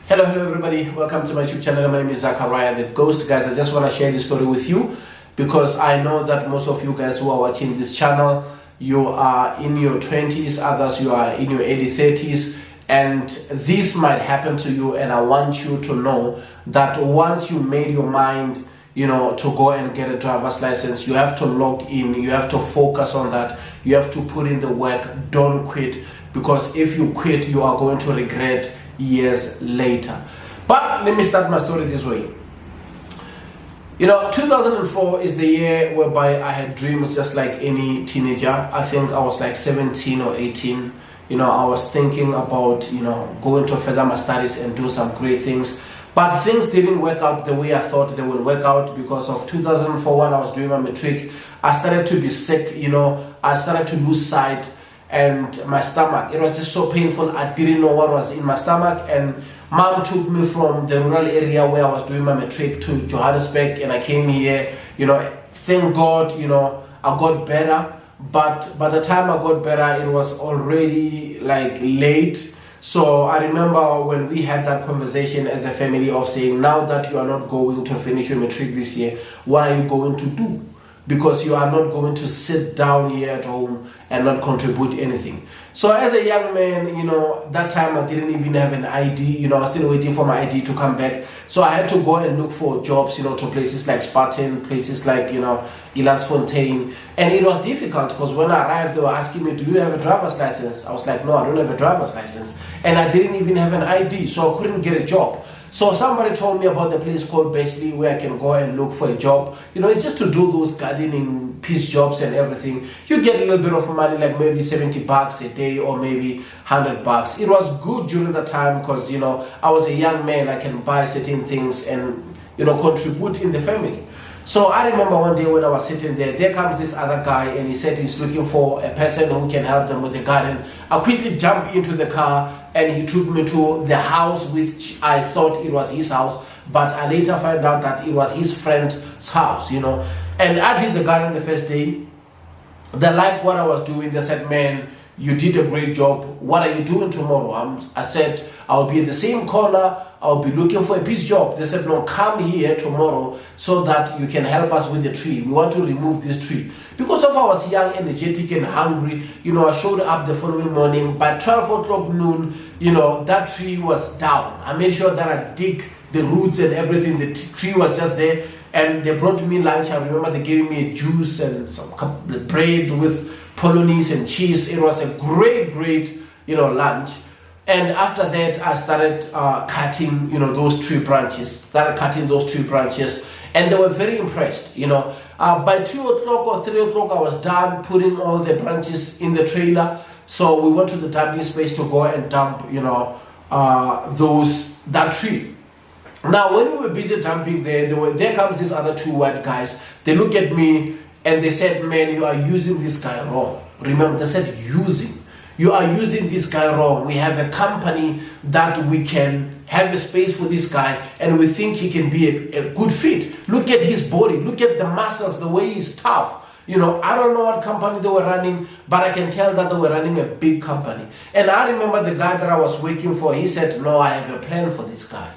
Hello everybody, welcome to my YouTube channel. My name is Zachariah the Ghost. Guys, I just want to share this story with you because I know that most of you guys who are watching this channel, you are in your 20s, others you are in your early 30s, and this might happen to you. And I want you to know that once you made your mind to go and get a driver's license, you have to log in, you have to focus on that, you have to put in the work. Don't quit, because if you quit, you are going to regret years later. But let me start my story this way. 2004 is the year whereby I had dreams just like any teenager. I think I was like 17 or 18. I was thinking about going to further my studies and do some great things, but things didn't work out the way I thought they would work out. Because of 2004, when I was doing my matric, I started to be sick. I started to lose sight, and my stomach, it was just so painful. I didn't know what was in my stomach, and mom took me from the rural area where I was doing my matric to Johannesburg, and I came here. Thank God, I got better, but by the time I got better, it was already like late. So I remember when we had that conversation as a family of saying, now that you are not going to finish your matric this year, what are you going to do? Because you are not going to sit down here at home and not contribute anything. So as a young man, that time I didn't even have an ID. I was still waiting for my ID to come back. So I had to go and look for jobs, to places like Spartan, places like, Fontaine. And it was difficult because when I arrived, they were asking me, do you have a driver's license? I was like, no, I don't have a driver's license. And I didn't even have an ID, so I couldn't get a job. So somebody told me about the place called Betrayal where I can go and look for a job. It's just to do those gardening, piece jobs and everything. You get a little bit of money, like maybe 70 bucks a day or maybe 100 bucks. It was good during the time because, I was a young man. I can buy certain things and, contribute in the family. So I remember one day when I was sitting there comes this other guy, and he said he's looking for a person who can help them with the garden. I quickly jumped into the car, and he took me to the house, which I thought it was his house, but I later found out that it was his friend's house, And I did the garden the first day. They liked what I was doing. They said, man, you did a great job. What are you doing tomorrow? I said, I'll be in the same corner. I'll be looking for a piece job. They said, no, come here tomorrow so that you can help us with the tree. We want to remove this tree. Because of I was young, energetic, and hungry, I showed up the following morning. By 12 o'clock noon, that tree was down. I made sure that I dig the roots and everything. The tree was just there. And they brought me lunch. I remember they gave me a juice and some bread with polonies and cheese. It was a great, lunch. And after that, I started cutting, those tree branches. And they were very impressed, By 2 o'clock or 3 o'clock, I was done putting all the branches in the trailer. So we went to the dumping space to go and dump, that tree. Now, when we were busy dumping there comes these other two white guys. They look at me and they said, man, you are using this guy wrong. Remember, they said using. You are using this guy wrong. We have a company that we can have a space for this guy, and we think he can be a good fit. Look at his body. Look at the muscles, the way he's tough. I don't know what company they were running, but I can tell that they were running a big company. And I remember the guy that I was working for, he said, no, I have a plan for this guy,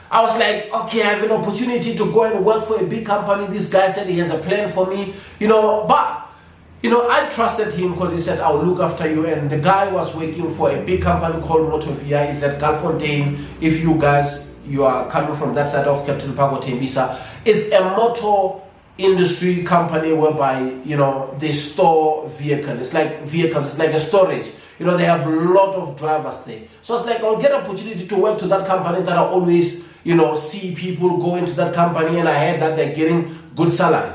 I was like, okay, I have an opportunity to go and work for a big company. This guy said he has a plan for me, but I trusted him because he said, I'll look after you. And the guy was working for a big company called Motovia. He's at Fontaine. If you are coming from that side of Captain Pago Tembisa, it's a motor industry company whereby, they store vehicles. It's like vehicles, it's like a storage. They have a lot of drivers there. So it's like, I'll get an opportunity to work to that company that I always, see people go into that company, and I heard that they're getting good salary.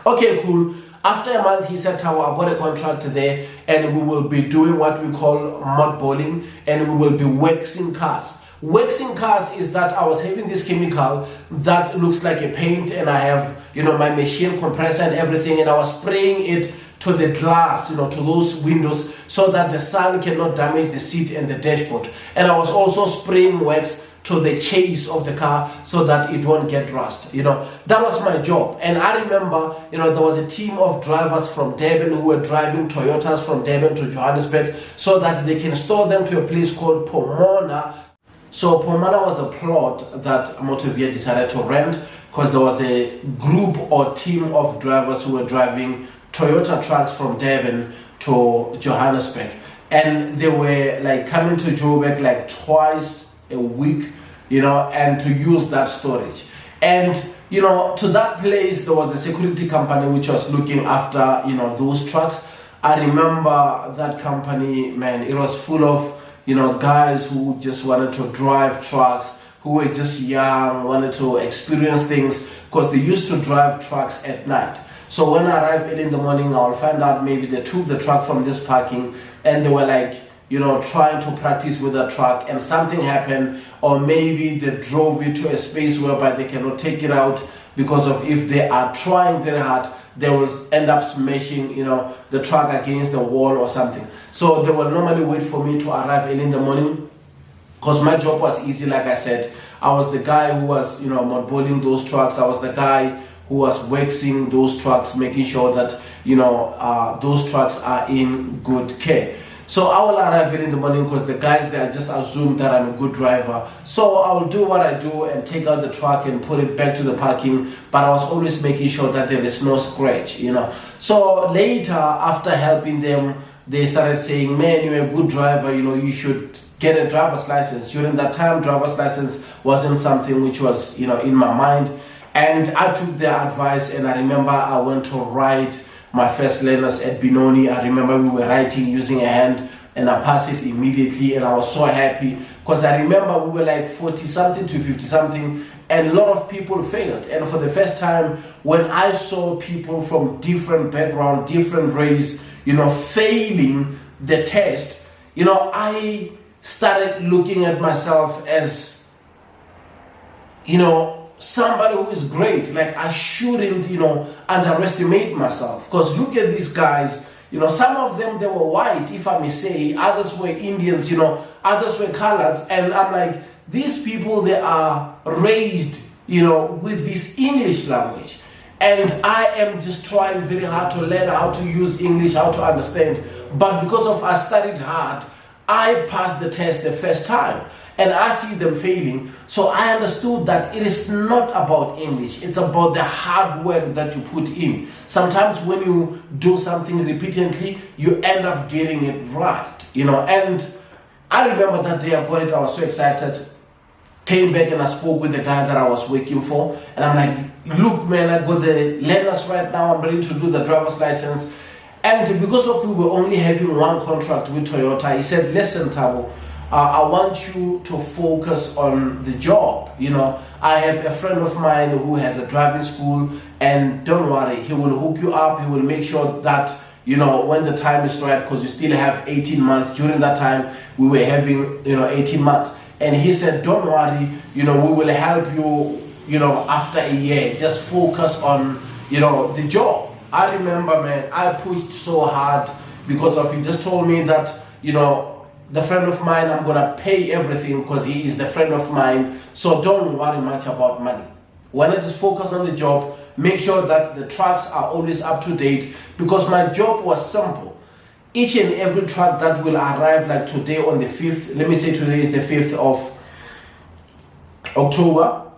Okay, cool. After a month, he said, I got a contract there, and we will be doing what we call mothballing, and we will be waxing cars. Waxing cars is that I was having this chemical that looks like a paint, and I have, my machine compressor and everything, and I was spraying it to the glass, to those windows, so that the sun cannot damage the seat and the dashboard. And I was also spraying wax to the chase of the car so that it won't get rust. That was my job. And I remember, there was a team of drivers from Durban who were driving Toyotas from Durban to Johannesburg so that they can store them to a place called Pomona So Pomana was a plot that Motovia decided to rent because there was a group or team of drivers who were driving Toyota trucks from Durban to Johannesburg, and they were like coming to Joburg like twice a week, and to use that storage. And to that place there was a security company which was looking after those trucks. I remember that company, man. It was full of guys who just wanted to drive trucks, who were just young, wanted to experience things, because they used to drive trucks at night. So when I arrive early in the morning, I'll find out maybe they took the truck from this parking and they were like, trying to practice with the truck, and something happened, or maybe they drove it to a space whereby they cannot take it out, because of if they are trying very hard, they will end up smashing, the truck against the wall or something. So they will normally wait for me to arrive early in the morning, because my job was easy. Like I said, I was the guy who was, mothballing those trucks. I was the guy who was waxing those trucks, making sure that, those trucks are in good care. So I will arrive early in the morning because the guys there just assume that I'm a good driver. So I will do what I do and take out the truck and put it back to the parking. But I was always making sure that there is no scratch, So later, after helping them, they started saying, man, you're a good driver, you should get a driver's license. During that time, driver's license wasn't something which was, in my mind. And I took their advice, and I remember I went to write my first learners at Benoni. I remember we were writing using a hand, and I passed it immediately, and I was so happy, because I remember we were like 40 something to 50 something, and a lot of people failed. And for the first time, when I saw people from different background, different race, failing the test, I started looking at myself as, somebody who is great. Like, I shouldn't, underestimate myself. Because look at these guys, some of them, they were white, if I may say, others were Indians, others were colors. And I'm like, these people, they are raised, with this English language. And I am just trying very hard to learn how to use English, how to understand. But because of I studied hard, I passed the test the first time. And I see them failing. So I understood that it is not about English. It's about the hard work that you put in. Sometimes when you do something repeatedly, you end up getting it right. And I remember that day I got it. I was so excited. Came back and I spoke with the guy that I was working for. And I'm like, look, man, I got the learners right now. I'm ready to do the driver's license. And because of we were only having one contract with Toyota, he said, listen, Thabo, I want you to focus on the job. I have a friend of mine who has a driving school, and don't worry, he will hook you up. He will make sure that, when the time is right, because you still have 18 months. During that time, we were having, 18 months. And he said, don't worry, we will help you, after a year. Just focus on, the job. I remember, man, I pushed so hard because of he just told me that, the friend of mine, I'm going to pay everything because he is the friend of mine. So don't worry much about money. When I just focus on the job, make sure that the trucks are always up to date, because my job was simple. Each and every truck that will arrive, like today on the 5th, let me say today is the 5th of October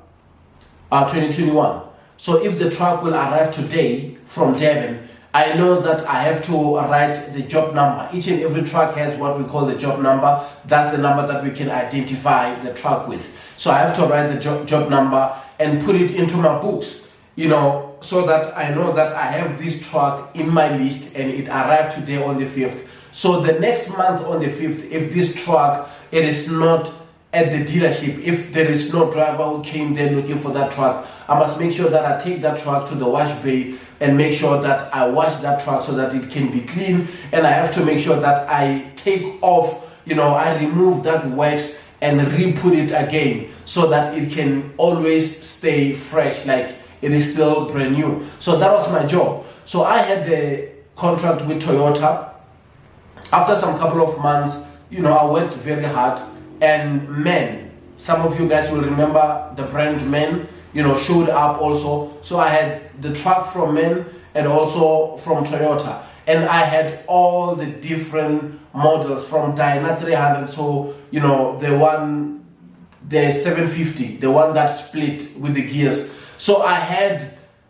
2021. So if the truck will arrive today from Durban, I know that I have to write the job number. Each and every truck has what we call the job number. That's the number that we can identify the truck with. So I have to write the job number and put it into my books, so that I know that I have this truck in my list and it arrived today on the 5th. So the next month on the 5th, if this truck, it is not at the dealership, if there is no driver who came there looking for that truck, I must make sure that I take that truck to the wash bay and make sure that I wash that truck so that it can be clean. And I have to make sure that I take off, I remove that wax and re-put it again so that it can always stay fresh, like it is still brand new. So that was my job. So I had the contract with Toyota. After some couple of months, I worked very hard. And men, some of you guys will remember the brand Men, showed up also. So I had the truck from Men and also from Toyota. And I had all the different models from Dyna 300 to, the one the 750, the one that split with the gears. So I had,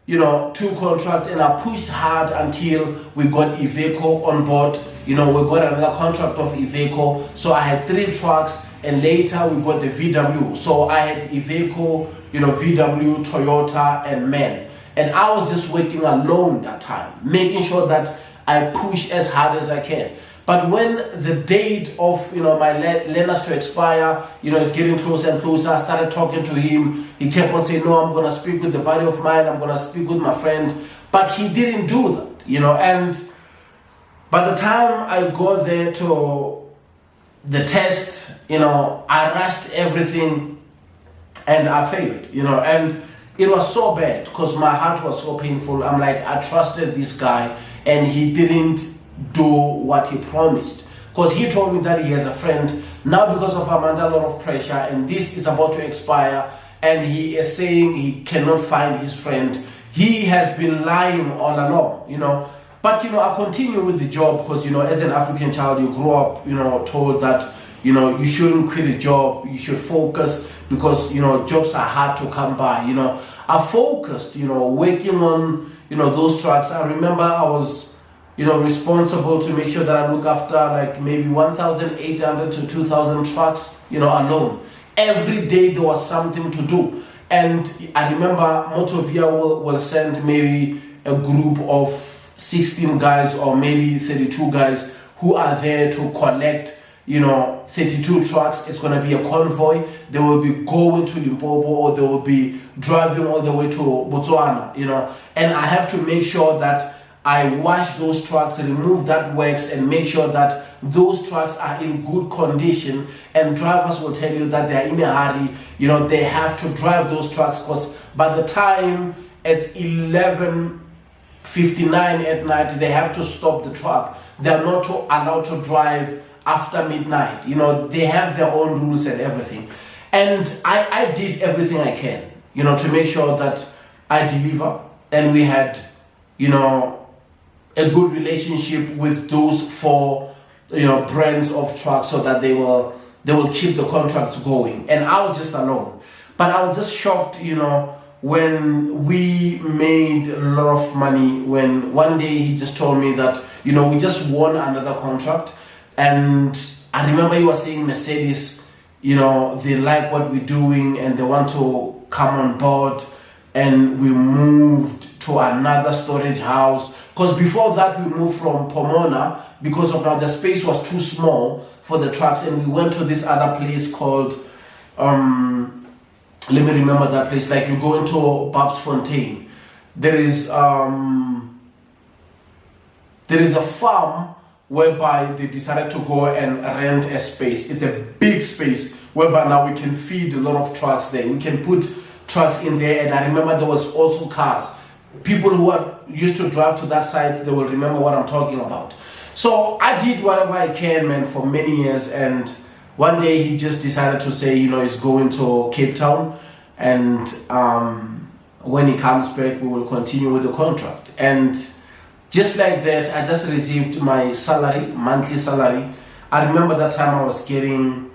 you know, 2 contracts, and I pushed hard until we got Iveco on board. You know, we got another contract of Iveco. So I had 3 trucks, and later we got the VW. So I had Iveco, you know, VW, Toyota, and MAN. And I was just working alone that time, making sure that I push as hard as I can. But when the date of, you know, my learners to expire, you know, is getting closer and closer, I started talking to him. He kept on saying, no, I'm going to speak with the buddy of mine. I'm going to speak with my friend. But he didn't do that, you know. And by the time I got there to the test, you know, I rushed everything and I failed, you know. And it was so bad because my heart was so painful. I'm like, I trusted this guy and he didn't do what he promised, because he told me that he has a friend. Now because of I'm under a lot of pressure and this is about to expire and he is saying he cannot find his friend, he has been lying all along, you know. But you know, I continue with the job because, you know, as an African child, you grow up, you know, told that, you know, you shouldn't quit a job, you should focus, because, you know, jobs are hard to come by. You know, I focused, you know, working on, you know, those trucks. I remember I was, you know, responsible to make sure that I look after like maybe 1,800 to 2,000 trucks, you know, alone. Every day there was something to do. And I remember Motovia will send maybe a group of 16 guys or maybe 32 guys who are there to collect, you know, 32 trucks. It's going to be a convoy. They will be going to Limpopo or they will be driving all the way to Botswana, you know. And I have to make sure that I wash those trucks, remove that wax, and make sure that those trucks are in good condition. And drivers will tell you that they are in a hurry. You know, they have to drive those trucks because by the time it's 11:59 at night, they have to stop the truck. They are not allowed to drive after midnight. You know, they have their own rules and everything. And I did everything I can, you know, to make sure that I deliver. And we had, you know, a good relationship with those 4, you know, brands of trucks so that they will keep the contracts going. And I was just alone. But I was just shocked, you know, when we made a lot of money, when one day he just told me that, you know, we just won another contract. And I remember he was saying Mercedes, you know, they like what we're doing and they want to come on board. And we moved to another storage house, because before that we moved from Pomona because of now the space was too small for the trucks, and we went to this other place called let me remember that place. Like you go into Babs Fontaine, there is a farm whereby they decided to go and rent a space. It's a big space whereby now we can feed a lot of trucks there. We can put trucks in there, and I remember there was also cars. People who are used to drive to that side, they will remember what I'm talking about. So I did whatever I can, man, for many years. And one day he just decided to say, you know, he's going to Cape Town, and when he comes back, we will continue with the contract. And just like that, I just received my salary, monthly salary. I remember that time I was getting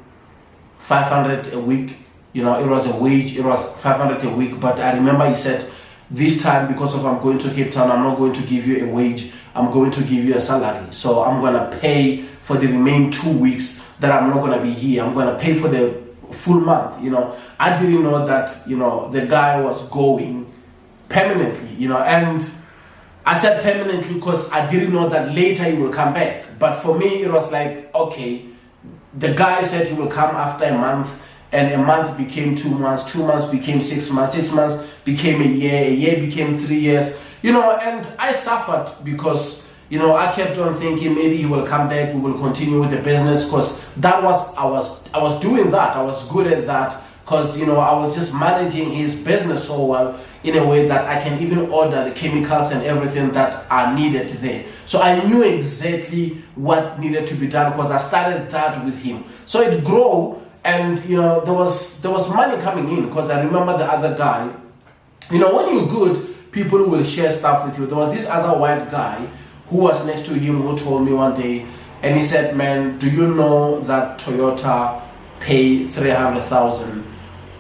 500 a week. You know, it was a wage, it was 500 a week. But I remember he said, this time, because of I'm going to Cape Town, I'm not going to give you a wage, I'm going to give you a salary. So I'm going to pay for the remaining 2 weeks that I'm not going to be here. I'm going to pay for the full month, you know. I didn't know that, you know, the guy was going permanently, you know. And I said permanently because I didn't know that later he will come back. But for me, it was like, okay, the guy said he will come after a month. And a month became 2 months, 2 months became 6 months, 6 months became a year became 3 years, you know. And I suffered because, you know, I kept on thinking maybe he will come back, we will continue with the business, because that was, I was doing that, I was good at that, because, you know, I was just managing his business so well in a way that I can even order the chemicals and everything that are needed there. So I knew exactly what needed to be done because I started that with him. So it grew. And, you know, there was money coming in, because I remember the other guy, you know, when you're good, people will share stuff with you. There was this other white guy who was next to him who told me one day, and he said, man, do you know that Toyota pay 300,000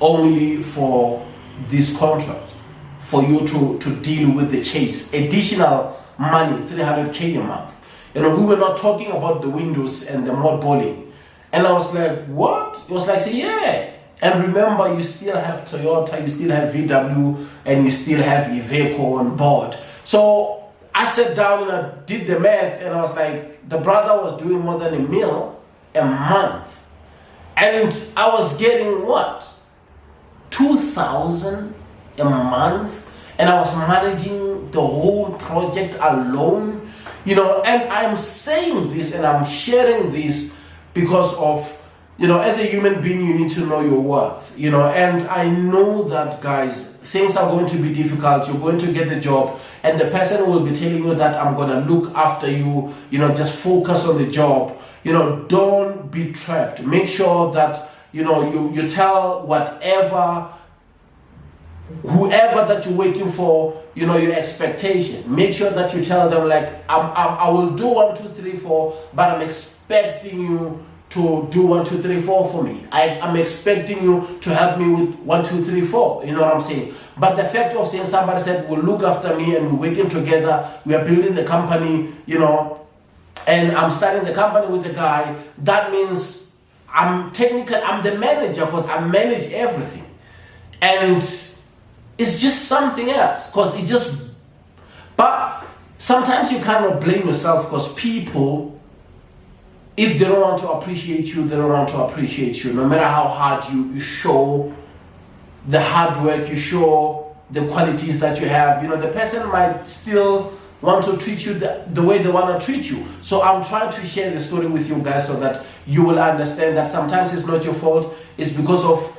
only for this contract, for you to deal with the chase. Additional money, 300K a month. We were not talking about the windows and the mothballing. And I was like, what? It was like, yeah. And remember, you still have Toyota, you still have VW, and you still have Iveco on board. So I sat down and I did the math, and I was like, the brother was doing more than $1 million a month. And I was getting what? 2,000 a month, and I was managing the whole project alone, and I'm saying this and I'm sharing this because of, as a human being, you need to know your worth, and I know that, guys, things are going to be difficult. You're going to get the job, and the person will be telling you that I'm going to look after you, just focus on the job, don't be trapped. Make sure that, you tell whoever that you're waiting for, your expectation. Make sure that you tell them, like, I will do 1, 2, 3, 4, but I'm expecting you to do 1, 2, 3, 4 for me. I'm expecting you to help me with 1, 2, 3, 4. You know what I'm saying? But the fact of saying somebody said, will look after me and we're working together, we are building the company, and I'm starting the company with the guy, that means I'm the manager, because I manage everything. And it's just something else, but sometimes you cannot blame yourself, because people, if they don't want to appreciate you, they don't want to appreciate you. No matter how hard you show the hard work, you show the qualities that you have, the person might still want to treat you the way they want to treat you. So I'm trying to share the story with you guys so that you will understand that sometimes it's not your fault, it's because of,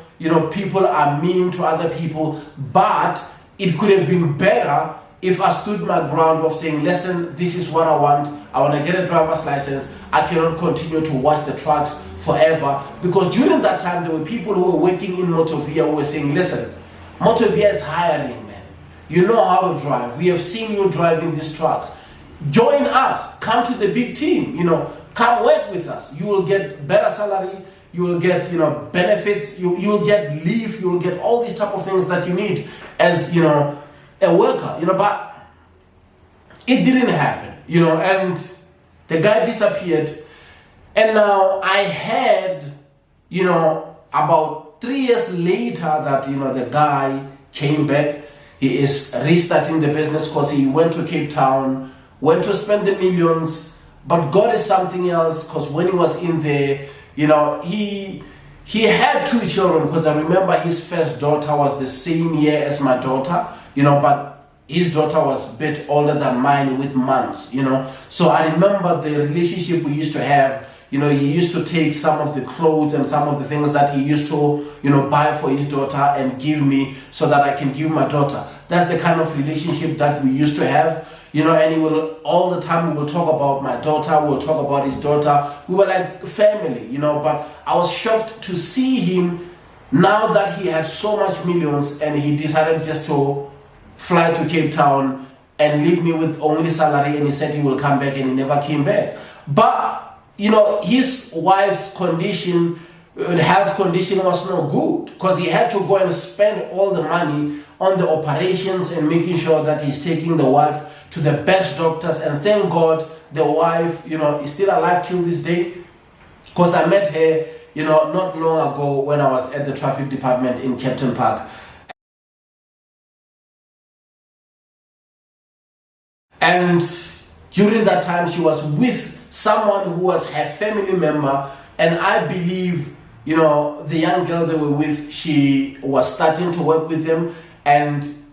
people are mean to other people, but it could have been better if I stood my ground of saying, listen, this is what I want to get a driver's license, I cannot continue to watch the trucks forever. Because during that time, there were people who were working in Motovia who were saying, listen, Motovia is hiring, man. You know how to drive. We have seen you driving these trucks. Join us. Come to the big team. Come work with us. You will get better salary. You will get, benefits. You will get leave. You will get all these type of things that you need as, a worker. But it didn't happen. And the guy disappeared. And now I had, about 3 years later that, the guy came back. He is restarting the business because he went to Cape Town, went to spend the millions, but God is something else, because when he was in there, he had 2 children, because I remember his first daughter was the same year as my daughter, but his daughter was a bit older than mine with months, So I remember the relationship we used to have. He used to take some of the clothes and some of the things that he used to, buy for his daughter and give me so that I can give my daughter. That's the kind of relationship that we used to have, and he will, all the time we will talk about my daughter, we'll talk about his daughter. We were like family, but I was shocked to see him now that he had so much millions and he decided just to fly to Cape Town and leave me with only salary, and he said he will come back, and he never came back. But his wife's health condition was no good, because he had to go and spend all the money on the operations and making sure that he's taking the wife to the best doctors. And thank God the wife, is still alive till this day, because I met her, not long ago when I was at the traffic department in Captain Park. And during that time, she was with someone who was her family member, and I believe, the young girl they were with, she was starting to work with them, and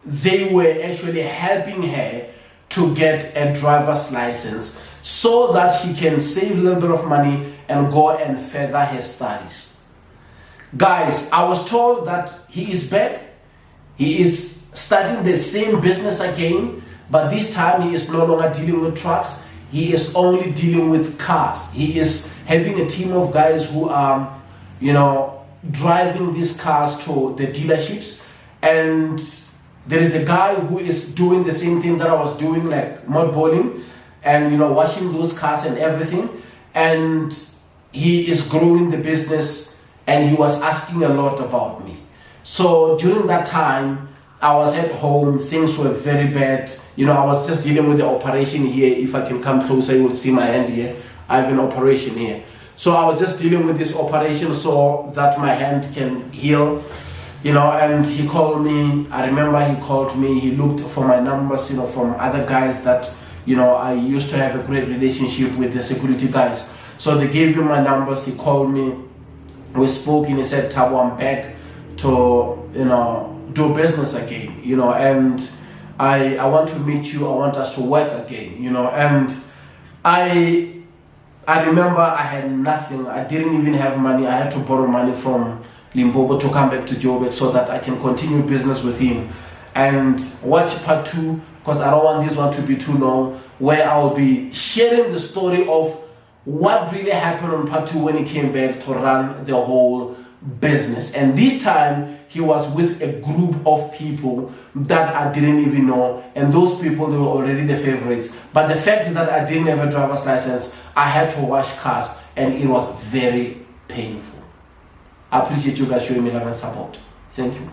they were actually helping her to get a driver's license so that she can save a little bit of money and go and further her studies. Guys, I was told that he is back. He is starting the same business again, but this time he is no longer dealing with trucks. He is only dealing with cars. He is having a team of guys who are, driving these cars to the dealerships. And there is a guy who is doing the same thing that I was doing, like mothballing and, washing those cars and everything. And he is growing the business, and he was asking a lot about me. So during that time, I was at home, things were very bad. I was just dealing with the operation here. If I can come closer, you will see my hand here. I have an operation here. So I was just dealing with this operation so that my hand can heal, and he called me. I remember he called me, he looked for my numbers, from other guys that, I used to have a great relationship with the security guys. So they gave him my numbers, he called me, we spoke, and he said, Tabo, I'm back to, do business again, and I want to meet you, I want us to work again, and I remember I had nothing. I didn't even have money. I had to borrow money from Limpopo to come back to Joburg so that I can continue business with him. And watch part 2, because I don't want this one to be too long, where I'll be sharing the story of what really happened on part 2 when he came back to run the whole business. And this time he was with a group of people that I didn't even know, and those people, they were already the favorites. But the fact that I didn't have a driver's license, I had to wash cars, and it was very painful. I appreciate you guys showing me love and support. Thank you.